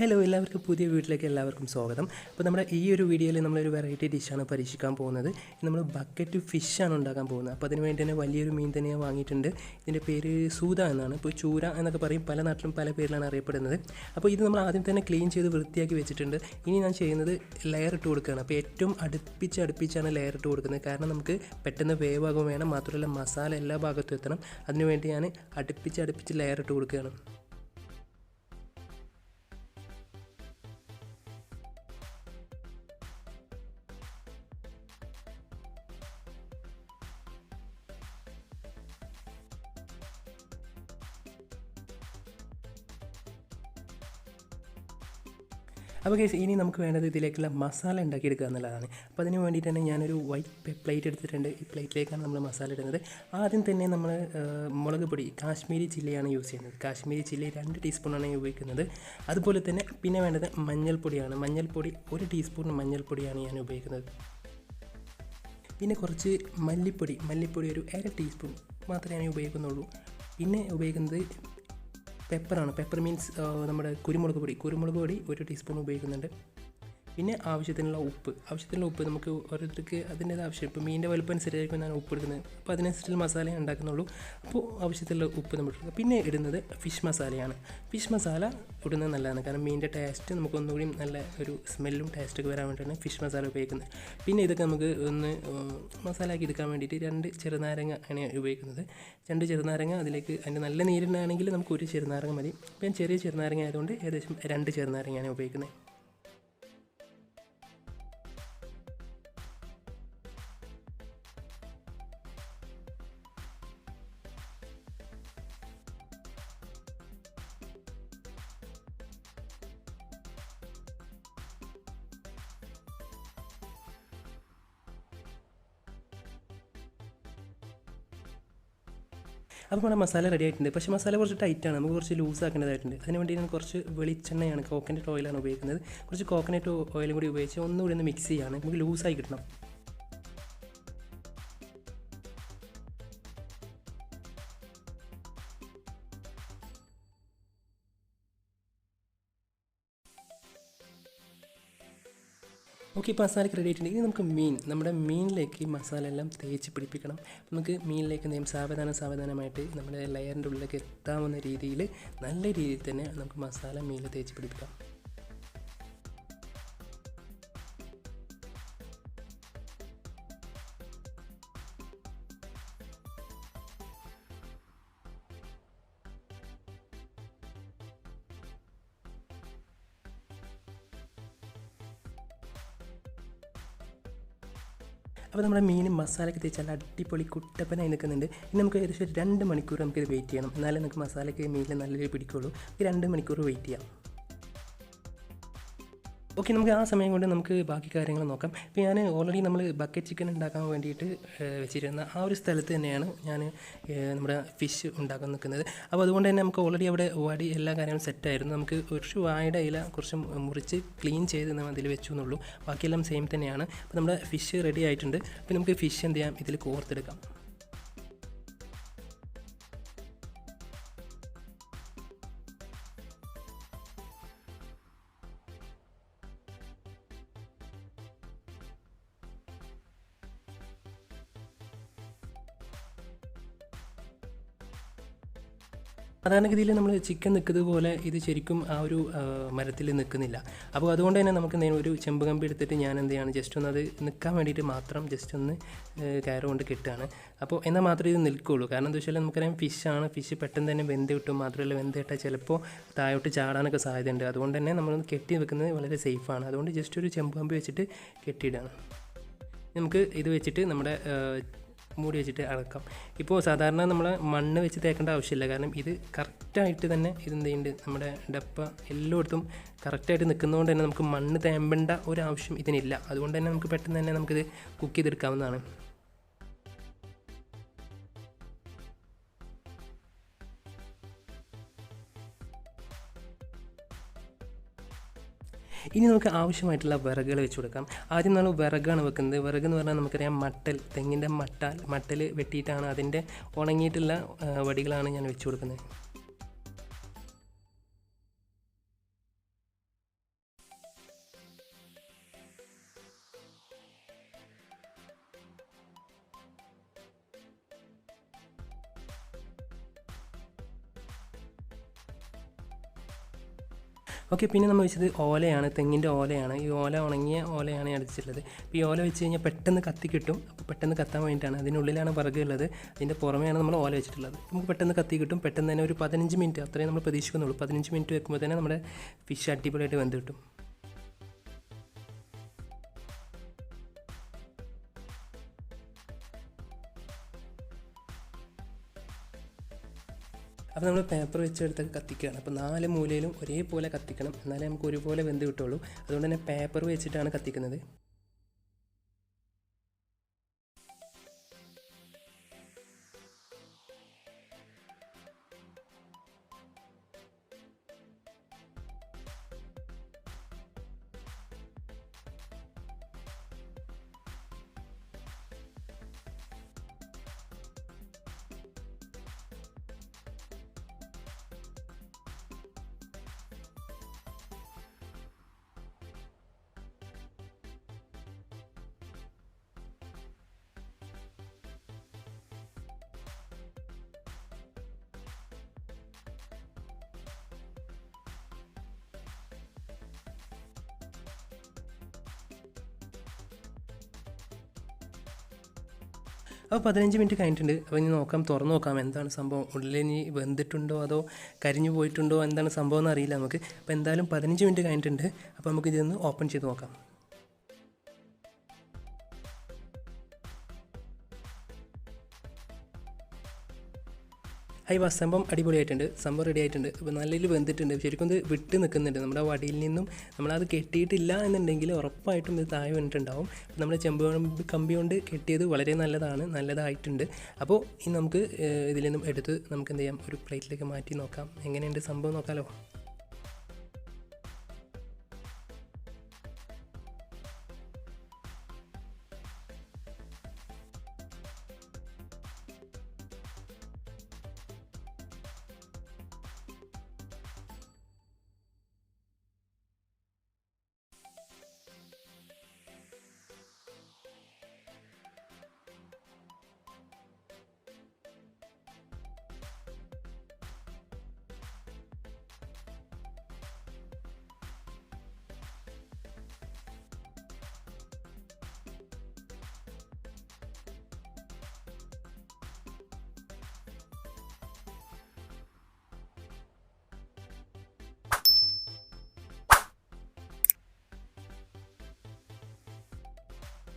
Hello എല്ലാവർക്കും പുതിയ വീട്ടിലേക്ക് എല്ലാവർക്കും സ്വാഗതം. അപ്പോൾ നമ്മുടെ ഈ ഒരു വീഡിയോയിൽ നമ്മളൊരു വെറൈറ്റി ഡിഷാണ് പരീക്ഷിക്കാൻ പോകുന്നത്. നമ്മൾ ബക്കറ്റ് ഫിഷാണ് ഉണ്ടാക്കാൻ പോകുന്നത്. അപ്പോൾ അതിന് വേണ്ടി തന്നെ വലിയൊരു മീൻ തന്നെ വാങ്ങിയിട്ടുണ്ട്. ഇതിൻ്റെ പേര് സൂത എന്നാണ്. ഇപ്പോൾ ചൂര എന്നൊക്കെ പറയും, പല നാട്ടിലും പല പേരിലാണ് അറിയപ്പെടുന്നത്. അപ്പോൾ ഇത് നമ്മൾ ആദ്യം തന്നെ ക്ലീൻ ചെയ്ത് വൃത്തിയാക്കി വെച്ചിട്ടുണ്ട്. ഇനി ഞാൻ ചെയ്യുന്നത് ലെയർ ഇട്ട് കൊടുക്കുകയാണ്. അപ്പോൾ ഏറ്റവും അടുപ്പിച്ചാണ് ലെയർ ഇട്ട് കൊടുക്കുന്നത്. കാരണം നമുക്ക് പെട്ടെന്ന് വേവാകും വേണം, മാത്രമല്ല മസാല എല്ലാ ഭാഗത്തും എത്തണം. അതിനുവേണ്ടി ഞാൻ അടുപ്പിച്ച് ലെയർ ഇട്ട് കൊടുക്കുകയാണ്. അപ്പോൾ കേസ് ഇനി നമുക്ക് വേണ്ടത് ഇതിലേക്കുള്ള മസാല ഉണ്ടാക്കിയെടുക്കുക എന്നുള്ളതാണ്. അപ്പോൾ അതിന് വേണ്ടിയിട്ട് തന്നെ ഞാനൊരു വൈറ്റ് പ്ലേറ്റ് എടുത്തിട്ടുണ്ട്. ഈ പ്ലേറ്റിലേക്കാണ് നമ്മൾ മസാല ഇടുന്നത്. ആദ്യം തന്നെ നമ്മൾ മുളക് പൊടി കാശ്മീരി ചില്ലിയാണ് യൂസ് ചെയ്യുന്നത്. കാശ്മീരി ചില്ലി 2 ടീസ്പൂണാണ് ഉപയോഗിക്കുന്നത്. അതുപോലെ തന്നെ പിന്നെ വേണ്ടത് മഞ്ഞൾപ്പൊടിയാണ്. മഞ്ഞൾപ്പൊടി 1 ടീസ്പൂൺ മഞ്ഞൾപ്പൊടിയാണ് ഞാൻ ഉപയോഗിക്കുന്നത്. പിന്നെ കുറച്ച് മല്ലിപ്പൊടി ഒരു 1/2 ടീസ്പൂൺ മാത്രമേ ഞാൻ ഉപയോഗിക്കുന്നുള്ളൂ. പിന്നെ ഉപയോഗിക്കുന്നത് പെപ്പറാണ്. പെപ്പർ മീൻസ് നമ്മുടെ കുരുമുളക് പൊടി 1 ടീസ്പൂൺ ഉപയോഗിക്കുന്നുണ്ട്. പിന്നെ ആവശ്യത്തിനുള്ള ഉപ്പ് നമുക്ക് ഓരോരുത്തർക്ക് അതിൻ്റെ ആവശ്യം. ഇപ്പോൾ മീനിൻ്റെ വലുപ്പം അനുസരിച്ചായിരിക്കും ഞാൻ ഉപ്പ് എടുക്കുന്നത്. അപ്പോൾ അതിനനുസരിച്ച് മസാല ഉണ്ടാക്കുന്നുള്ളൂ. അപ്പോൾ ആവശ്യത്തിലുള്ള ഉപ്പ് നമ്മൾ ഇടുക. പിന്നെ ഇടുന്നത് ഫിഷ് മസാലയാണ്. ഫിഷ് മസാല ഇടുന്നത് നല്ലതാണ്. കാരണം മീനിൻ്റെ ടേസ്റ്റ് നമുക്ക് ഒന്നുകൂടി നല്ല ഒരു സ്മെല്ലും ടേസ്റ്റൊക്കെ വരാൻ വേണ്ടിയിട്ടാണ് ഫിഷ് മസാല ഉപയോഗിക്കുന്നത്. പിന്നെ ഇതൊക്കെ നമുക്ക് ഒന്ന് മസാലയാക്കി എടുക്കാൻ വേണ്ടിയിട്ട് 2 ചെറുനാരങ്ങ ആണ് ഉപയോഗിക്കുന്നത്. 2 ചെറുനാരങ്ങ, അതിലേക്ക് അതിൻ്റെ നല്ല നീരുണ്ടാണെങ്കിൽ നമുക്ക് 1 ചെറുനാരങ്ങ മതി. ഇപ്പം ചെറിയ ചെറുനാരങ്ങ ആയതുകൊണ്ട് ഏകദേശം 2 ചെറുനാരങ്ങയാണ് ഉപയോഗിക്കുന്നത്. അപ്പോൾ നമ്മുടെ മസാല റെഡി ആയിട്ടുണ്ട്. പക്ഷേ മസാല കുറച്ച് ടൈറ്റാണ്, നമുക്ക് കുറച്ച് ലൂസ് ആക്കേണ്ടതായിട്ടുണ്ട്. അതിന് വേണ്ടി ഞാൻ കുറച്ച് വെളിച്ചെണ്ണയാണ്, കോക്കനട്ട് ഓയിലാണ് ഉപയോഗിക്കുന്നത്. കുറച്ച് കോക്കനട്ട് ഓയിലും കൂടി ഉപയോഗിച്ച് ഒന്നുകൂടി ഒന്ന് മിക്സ് ചെയ്യുകയാണ്. നമുക്ക് ലൂസായി കിട്ടണം. ഓക്കെ, ഇപ്പോൾ മസാലയ്ക്ക് റെഡി ആയിട്ടുണ്ട്. ഇനി നമുക്ക് നമ്മുടെ മീനിലേക്ക് മസാല എല്ലാം തേച്ച് പിടിപ്പിക്കണം. നമുക്ക് മീനിലേക്ക് എന്തെങ്കിലും സാവധാനമായിട്ട് നമ്മുടെ ലെയറിൻ്റെ ഉള്ളിലേക്ക് എത്താവുന്ന രീതിയിൽ നല്ല രീതിയിൽ തന്നെ നമുക്ക് മസാല മീനിൽ തേച്ച് പിടിപ്പിക്കാം. അപ്പോൾ നമ്മുടെ മീൻ മസാലയ്ക്ക് തേച്ചാൽ അടിപൊളി കുട്ടപ്പനായി നിൽക്കുന്നുണ്ട്. ഇനി നമുക്ക് ഏകദേശം 2 മണിക്കൂർ നമുക്കിത് വെയിറ്റ് ചെയ്യണം. എന്നാലേ നമുക്ക് മസാലയ്ക്ക് മീനിൽ നല്ലൊരു പിടിക്കുള്ളൂ. 2 മണിക്കൂർ വെയിറ്റ് ചെയ്യാം. ഓക്കെ, നമുക്ക് ആ സമയം കൊണ്ട് നമുക്ക് ബാക്കി കാര്യങ്ങൾ നോക്കാം. ഇപ്പോൾ ഞാൻ ഓൾറെഡി നമ്മൾ ബക്കറ്റ് ചിക്കൻ ഉണ്ടാക്കാൻ വേണ്ടിയിട്ട് വെച്ചിരുന്ന ആ ഒരു സ്ഥലത്ത് തന്നെയാണ് ഞാൻ നമ്മുടെ ഫിഷ് ഉണ്ടാക്കാൻ നിൽക്കുന്നത്. അപ്പോൾ അതുകൊണ്ട് തന്നെ നമുക്ക് ഓൾറെഡി അവിടെ വടി എല്ലാ കാര്യങ്ങളും സെറ്റായിരുന്നു. നമുക്ക് കുറച്ച് വാഴയുടെ ഇല കുറച്ച് മുറിച്ച് ക്ലീൻ ചെയ്ത് നമ്മൾ അതിൽ വെച്ചു എന്നുള്ളൂ. ബാക്കിയെല്ലാം സെയിം തന്നെയാണ്. അപ്പോൾ നമ്മുടെ ഫിഷ് റെഡി ആയിട്ടുണ്ട്. അപ്പോൾ നമുക്ക് ഫിഷ് എന്ത് ചെയ്യാം, ഇതിൽ കോർത്തെടുക്കാം. സാധാരണഗതിയിൽ നമ്മൾ ചിക്കൻ നിൽക്കുന്നത് പോലെ ഇത് ശരിക്കും ആ ഒരു മരത്തിൽ നിൽക്കുന്നില്ല. അപ്പോൾ അതുകൊണ്ട് തന്നെ നമുക്ക് ഒരു ചെമ്പ് കമ്പി എടുത്തിട്ട് ഞാൻ എന്ത് ചെയ്യാണ്, ജസ്റ്റ് ഒന്ന് അത് നിൽക്കാൻ വേണ്ടിയിട്ട് മാത്രം ജസ്റ്റ് ഒന്ന് കയറ് കൊണ്ട് കെട്ടുകയാണ്. അപ്പോൾ എന്നാൽ മാത്രമേ ഇത് നിൽക്കുകയുള്ളൂ. കാരണം എന്താ വെച്ചാൽ നമുക്കറിയാം ഫിഷാണ്, ഫിഷ് പെട്ടെന്ന് തന്നെ വെന്ത് കിട്ടും. മാത്രമല്ല വെന്ത് കിട്ടാൽ ചിലപ്പോൾ താഴോട്ട് ചാടാനൊക്കെ സാധ്യതയുണ്ട്. അതുകൊണ്ട് തന്നെ നമ്മളൊന്ന് കെട്ടി വെക്കുന്നത് വളരെ സേഫാണ്. അതുകൊണ്ട് ജസ്റ്റ് ഒരു ചെമ്പ് കമ്പി വെച്ചിട്ട് കെട്ടിയിടാണ്. നമുക്ക് ഇത് വെച്ചിട്ട് നമ്മുടെ മൂടി വെച്ചിട്ട് അടക്കാം. ഇപ്പോൾ സാധാരണ നമ്മൾ മണ്ണ് വെച്ച് തേക്കേണ്ട ആവശ്യമില്ല. കാരണം ഇത് കറക്റ്റായിട്ട് തന്നെ ഇതെന്ത് ചെയ്യുന്നുണ്ട്, നമ്മുടെ ഡപ്പ എല്ലായിടത്തും കറക്റ്റായിട്ട് നിൽക്കുന്നതുകൊണ്ട് തന്നെ നമുക്ക് മണ്ണ് തേമ്പേണ്ട ഒരാവശ്യം ഇതിനില്ല. അതുകൊണ്ട് തന്നെ നമുക്ക് പെട്ടെന്ന് തന്നെ നമുക്കിത് കുക്ക് ചെയ്തെടുക്കാവുന്നതാണ്. ഇനി നമുക്ക് ആവശ്യമായിട്ടുള്ള വിറകുകൾ വെച്ച് കൊടുക്കാം. ആദ്യം നമ്മൾ വിറകാണ് വെക്കുന്നത്. വിറകെന്ന് പറഞ്ഞാൽ നമുക്കറിയാം തെങ്ങിൻ്റെ മട്ടൽ വെട്ടിയിട്ടാണ് അതിൻ്റെ ഉണങ്ങിയിട്ടുള്ള വടികളാണ് ഞാൻ വെച്ച് കൊടുക്കുന്നത്. ഓക്കെ, പിന്നെ നമ്മൾ വെച്ചത് ഓലയാണ്, തെങ്ങിൻ്റെ ഓലയാണ്. ഈ ഓല ഉണങ്ങിയ ഓലയാണ് ഞാൻ എടുത്തിട്ടുള്ളത്. അപ്പോൾ ഈ ഓല വെച്ച് കഴിഞ്ഞാൽ പെട്ടെന്ന് കത്തി കിട്ടും. അപ്പോൾ പെട്ടെന്ന് കത്താൻ വേണ്ടിയിട്ടാണ്. അതിനുള്ളിലാണ് വിറകുള്ളത്, അതിൻ്റെ പുറമെയാണ് നമ്മൾ ഓല വെച്ചിട്ടുള്ളത്. നമുക്ക് പെട്ടെന്ന് കത്തി കിട്ടും. പെട്ടെന്ന് തന്നെ ഒരു 15 മിനിറ്റ് അത്രയും നമ്മൾ പ്രതീക്ഷിക്കുന്നുള്ളൂ. 15 മിനിറ്റ് വെക്കുമ്പോൾ തന്നെ നമ്മുടെ ഫിഷ് അടിപൊളിയായിട്ട് വെന്ത് കിട്ടും. അപ്പോൾ നമ്മൾ പേപ്പർ വെച്ചെടുത്ത് കത്തിക്കുകയാണ്. അപ്പോൾ 4 മൂലയിലും ഒരേപോലെ കത്തിക്കണം, എന്നാലേ നമുക്ക് ഒരുപോലെ വെന്ത് കിട്ടുള്ളൂ. അതുകൊണ്ട് തന്നെ പേപ്പർ വെച്ചിട്ടാണ് കത്തിക്കുന്നത്. അപ്പോൾ 15 മിനിറ്റ് കഴിഞ്ഞിട്ടുണ്ട്. അപ്പോൾ ഇനി തുറന്ന് നോക്കാം എന്താണ് സംഭവം. ഉള്ളിൽ ഇനി വെന്തിട്ടുണ്ടോ അതോ കരിഞ്ഞു പോയിട്ടുണ്ടോ എന്താണ് സംഭവം എന്ന് അറിയില്ല നമുക്ക്. അപ്പോൾ എന്തായാലും 15 മിനിറ്റ് കഴിഞ്ഞിട്ടുണ്ട്. അപ്പോൾ നമുക്ക് ഇതൊന്ന് ഓപ്പൺ ചെയ്ത് നോക്കാം. സംഭവം അടിപൊളിയായിട്ടുണ്ട്. സംഭവം റെഡി ആയിട്ടുണ്ട്. അപ്പോൾ നല്ല രീതിയിൽ വെന്തിട്ടുണ്ട്. ശരിക്കും ഇത് വിട്ട് നിൽക്കുന്നുണ്ട്. നമ്മുടെ വടിയിൽ നിന്നും നമ്മളത് കെട്ടിയിട്ടില്ല എന്നുണ്ടെങ്കിൽ ഉറപ്പായിട്ടും ഇത് താഴെ വന്നിട്ടുണ്ടാവും. നമ്മുടെ കമ്പി കൊണ്ട് കെട്ടിയത് വളരെ നല്ലതായിട്ടുണ്ട്. അപ്പോൾ ഇനി നമുക്ക് ഇതിൽ നിന്നും എടുത്ത് നമുക്ക് എന്ത് ചെയ്യാം, ഒരു പ്ലേറ്റിലേക്ക് മാറ്റി നോക്കാം. എങ്ങനെയുണ്ട് സംഭവം നോക്കാമല്ലോ.